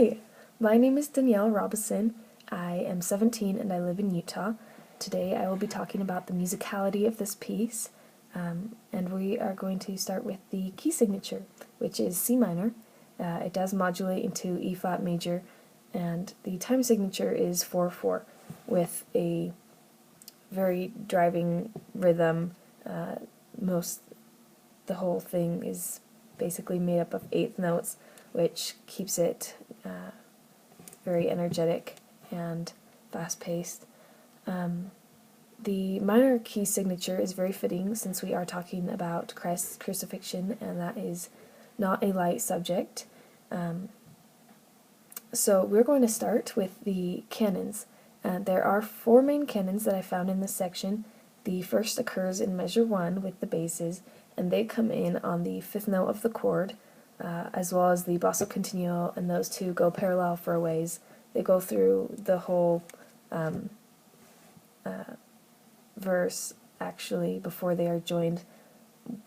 Hi, my name is Danielle Robison. I am 17 and I live in Utah. Today I will be talking about the musicality of this piece, and we are going to start with the key signature, which is C minor. It does modulate into E flat major, and the time signature is 4/4 with a very driving rhythm. The whole thing is basically made up of eighth notes, which keeps it very energetic and fast-paced. The minor key signature is very fitting since we are talking about Christ's crucifixion, and that is not a light subject. So we're going to start with the canons. There are 4 main canons that I found in this section. The first occurs in measure 1 with the basses, and they come in on the 5th note of the chord, as well as the basso continuo, and those two go parallel for a ways. They go through the whole verse, actually, before they are joined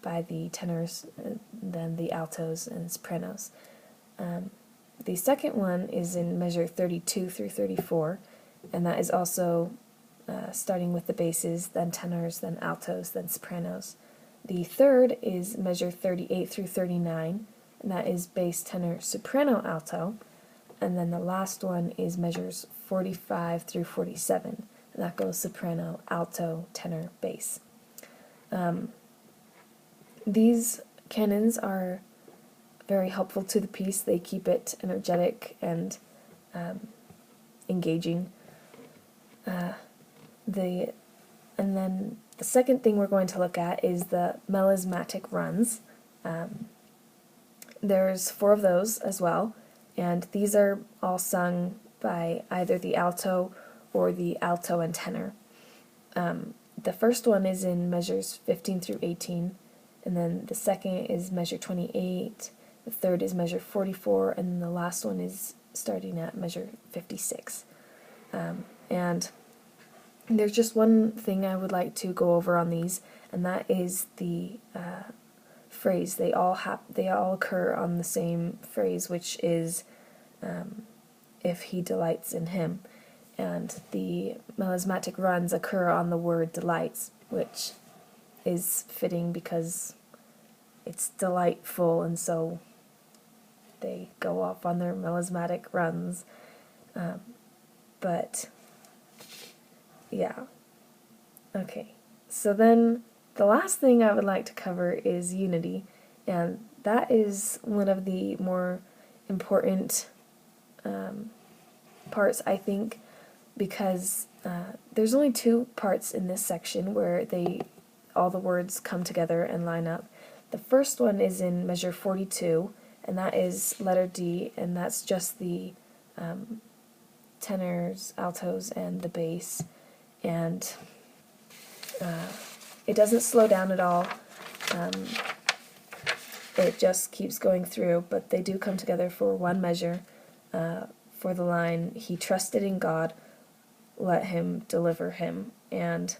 by the tenors, and then the altos and sopranos. The second one is in measure 32 through 34, and that is also starting with the basses, then tenors, then altos, then sopranos. The third is measure 38 through 39, and that is bass, tenor, soprano, alto. And then the last one is measures 45 through 47, and that goes soprano, alto, tenor, bass. These canons are very helpful to the piece. They keep it energetic and engaging. And then the second thing we're going to look at is the melismatic runs. There's 4 of those as well, and these are all sung by either the alto or the alto and tenor. The first one is in measures 15 through 18, and then the second is measure 28, the third is measure 44, and the last one is starting at measure 56. And there's just one thing I would like to go over on these, and that is the phrase. They all occur on the same phrase, which is if he delights in him. And the melismatic runs occur on the word delights, which is fitting because it's delightful, and so they go off on their melismatic runs. But yeah. Okay, so then the last thing I would like to cover is unity, and that is one of the more important parts, I think, because there's only 2 parts in this section where all the words come together and line up. The first one is in measure 42, and that is letter D, and that's just the tenors, altos, and the bass. And it doesn't slow down at all. It just keeps going through, but they do come together for one measure for the line, he trusted in God, let him deliver him. And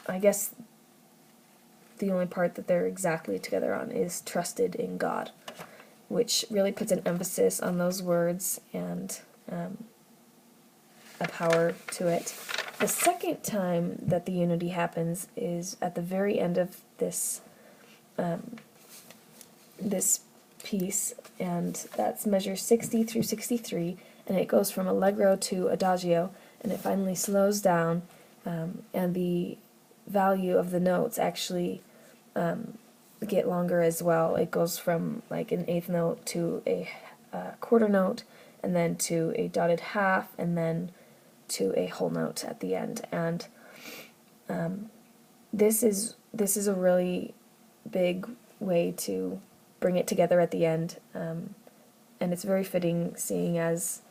I guess the only part that they're exactly together on is trusted in God, which really puts an emphasis on those words and a power to it. The second time that the unity happens is at the very end of this this piece, and that's measure 60 through 63, and it goes from allegro to adagio, and it finally slows down, and the value of the notes actually get longer as well. It goes from like an eighth note to a quarter note, and then to a dotted half, and then to a whole note at the end. And this is a really big way to bring it together at the end, and it's very fitting, seeing as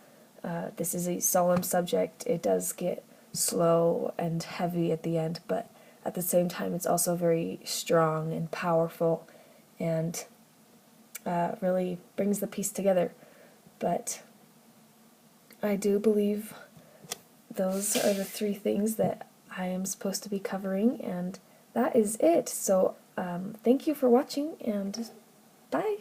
this is a solemn subject. It does get slow and heavy at the end, but at the same time it's also very strong and powerful, and really brings the piece together. But I do believe those are the 3 things that I am supposed to be covering, and that is it. So thank you for watching, and bye!